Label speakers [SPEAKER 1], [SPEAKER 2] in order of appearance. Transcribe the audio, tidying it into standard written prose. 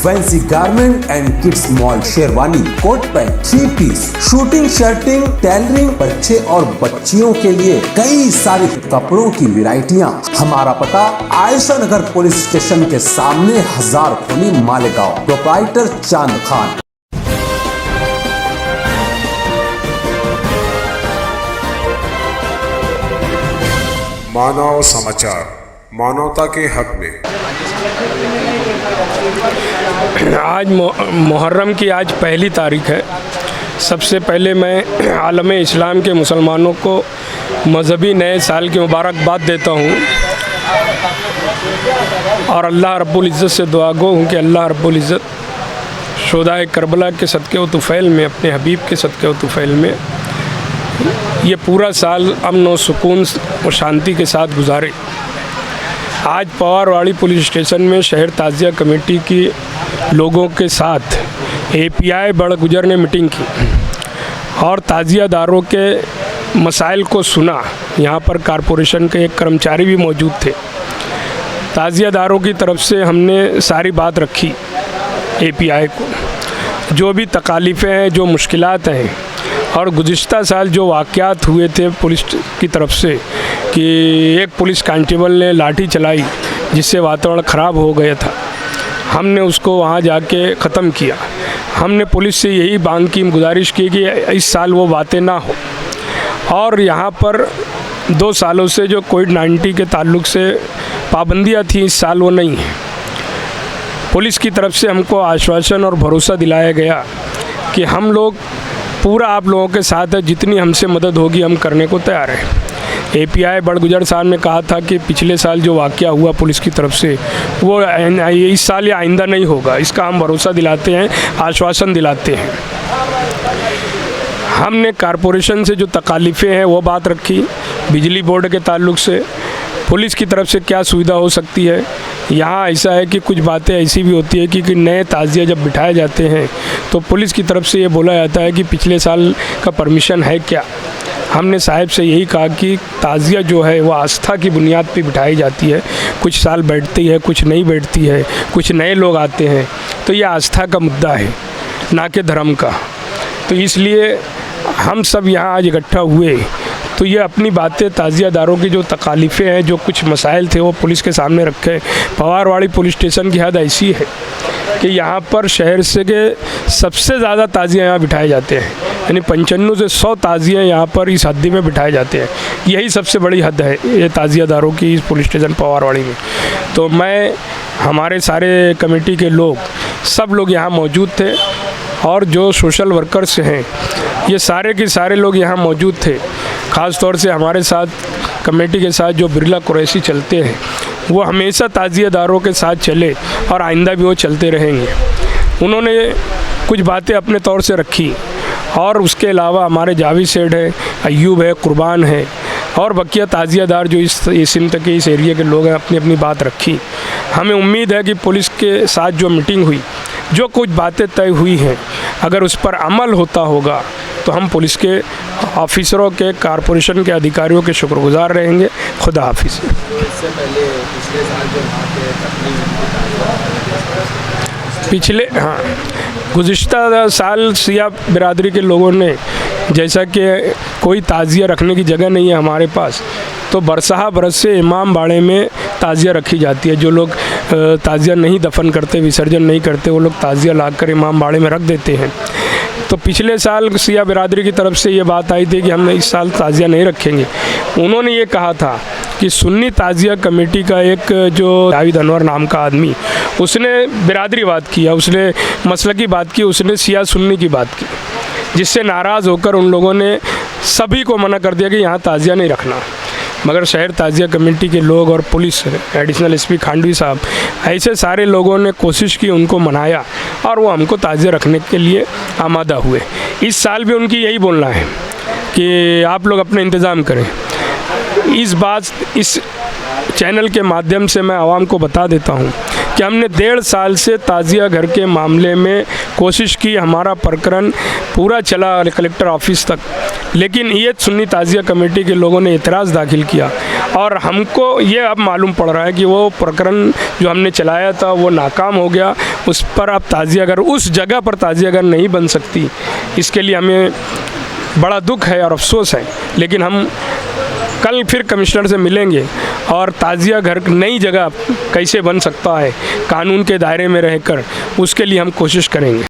[SPEAKER 1] Fancy garment and kids mall, sherwani, coat pant, 3 piece, suiting, shirting, tailoring, बच्चे और बच्चियों के लिए कई सारे कपड़ों की वैरायटियां। हमारा पता आयशा नगर पुलिस स्टेशन के सामने, हजार खोली, मालेगांव। प्रोप्राइटर चांद खान।
[SPEAKER 2] मानव समाचार, मानवता के हक में।
[SPEAKER 3] आज मुहर्रम की आज पहली तारीख है। सबसे पहले मैं आलम इस्लाम के मुसलमानों को मजहबी नए साल की मुबारकबाद देता हूँ और अल्लाह रब्बुल इज़्ज़त से दुआ गो हूँ कि अल्लाह रब्बुल इज़्ज़त शुहदाए करबला के सदक़े व तुफ़ैल में, अपने हबीब के सदक़े व तुफ़ैल में ये पूरा साल अमन और सुकून और शांति के साथ गुजारे। आज पवारवाड़ी पुलिस स्टेशन में शहर ताज़िया कमेटी की लोगों के साथ API बड़गुजर ने मीटिंग की और ताज़ियादारों के मसाइल को सुना। यहाँ पर कारपोरेशन के एक कर्मचारी भी मौजूद थे। ताज़ियादारों की तरफ से हमने सारी बात रखी API को, जो भी तकालीफ़ें हैं, जो मुश्किलात हैं और गुज़िश्ता साल जो वाक़यात हुए थे पुलिस की तरफ से कि एक पुलिस कांस्टेबल ने लाठी चलाई जिससे वातावरण ख़राब हो गया था, हमने उसको वहाँ जाके ख़त्म किया। हमने पुलिस से यही मांग की, गुजारिश की कि इस साल वो बातें ना हो। और यहाँ पर 2 सालों से जो कोविड-19 के ताल्लुक़ से पाबंदियाँ थी, इस साल वो नहीं है। पुलिस की तरफ से हमको आश्वासन और भरोसा दिलाया गया कि हम लोग पूरा आप लोगों के साथ है, जितनी हमसे मदद होगी हम करने को तैयार हैं। API बड़गुजर साहब ने कहा था कि पिछले साल जो वाक़या हुआ पुलिस की तरफ से वो इस साल या आइंदा नहीं होगा, इसका हम भरोसा दिलाते हैं, आश्वासन दिलाते हैं। हमने कारपोरेशन से जो तकालीफ़ें हैं वो बात रखी, बिजली बोर्ड के ताल्लुक़ से पुलिस की तरफ से क्या सुविधा हो सकती है। यहाँ ऐसा है कि कुछ बातें ऐसी भी होती है कि नए ताज़िया जब बिठाए जाते हैं तो पुलिस की तरफ से ये बोला जाता है कि पिछले साल का परमिशन है क्या। हमने साहब से यही कहा कि ताज़िया जो है वो आस्था की बुनियाद पे बिठाई जाती है, कुछ साल बैठती है, कुछ नहीं बैठती है, कुछ नए लोग आते हैं, तो ये आस्था का मुद्दा है, ना कि धर्म का। तो इसलिए हम सब यहाँ आज इकट्ठा हुए तो ये अपनी बातें ताज़ियादारों की जो तकालीफ़ें हैं, जो कुछ मसाइल थे वो पुलिस के सामने रखे। पवारवाड़ी पुलिस स्टेशन की हद ऐसी है कि यहाँ पर शहर से के सबसे ज़्यादा ताज़िया यहाँ बिठाए जाते हैं, यानी 95 से 100 ताज़िया यहाँ पर इस हद्दी में बिठाए जाते हैं। यही सबसे बड़ी हद है ये ताज़ियादारों की इस पुलिस स्टेशन पवारवाड़ी में। तो मैं, हमारे सारे कमेटी के लोग, सब लोग यहाँ मौजूद थे और जो सोशल वर्कर्स हैं ये सारे के सारे लोग यहाँ मौजूद थे। ख़ास तौर से हमारे साथ कमेटी के साथ जो बिरला कुरैशी चलते हैं वो हमेशा ताज़ियादारों के साथ चले और आइंदा भी वो चलते रहेंगे। उन्होंने कुछ बातें अपने तौर से रखी और उसके अलावा हमारे जावेद सेठ है, अय्यूब है, कुर्बान है और बकिया ताज़ियादार जो इस सिमत के इस एरिया के लोग हैं, अपनी अपनी बात रखी। हमें उम्मीद है कि पुलिस के साथ जो मीटिंग हुई, जो कुछ बातें तय हुई हैं, अगर उस पर अमल होता होगा तो हम पुलिस के ऑफिसरों के, कारपोरेशन के अधिकारियों के शुक्रगुजार रहेंगे। खुदा हाफिज़। गुज़िश्ता साल सिया बिरादरी के लोगों ने, जैसा कि कोई ताज़िया रखने की जगह नहीं है हमारे पास, तो बरसहा बरस से इमाम बाड़े में ताज़िया रखी जाती है। जो लोग ताज़िया नहीं दफन करते, विसर्जन नहीं करते, वो लोग ताज़िया लाकर इमाम बाड़े में रख देते हैं। तो पिछले साल सिया बिरादरी की तरफ से ये बात आई थी कि हम इस साल ताज़िया नहीं रखेंगे। उन्होंने ये कहा था कि सुन्नी ताज़िया कमेटी का एक जो जावेद अनवर नाम का आदमी, उसने बिरादरी बात किया, उसने मसलकी बात की, उसने सिया सुन्नी की बात की, जिससे नाराज़ होकर उन लोगों ने सभी को मना कर दिया कि यहाँ ताज़िया नहीं रखना। मगर शहर ताज़िया कमेटी के लोग और पुलिस एडिशनल SP खांडवी साहब, ऐसे सारे लोगों ने कोशिश की, उनको मनाया और वो हमको ताज़िया रखने के लिए आमादा हुए। इस साल भी उनकी यही बोलना है कि आप लोग अपने इंतज़ाम करें। इस चैनल के माध्यम से मैं आवाम को बता देता हूँ कि हमने 1.5 साल से ताज़िया घर के मामले में कोशिश की, हमारा प्रकरण पूरा चला कलेक्टर ऑफिस तक, लेकिन ये सुन्नी ताज़िया कमेटी के लोगों ने एतराज़ दाखिल किया और हमको ये अब मालूम पड़ रहा है कि वो प्रकरण जो हमने चलाया था वो नाकाम हो गया। उस पर अब ताज़िया घर, उस जगह पर ताज़िया घर नहीं बन सकती। इसके लिए हमें बड़ा दुख है और अफसोस है, लेकिन हम कल फिर कमिश्नर से मिलेंगे और ताज़िया घर नई जगह कैसे बन सकता है कानून के दायरे में रहकर, उसके लिए हम कोशिश करेंगे।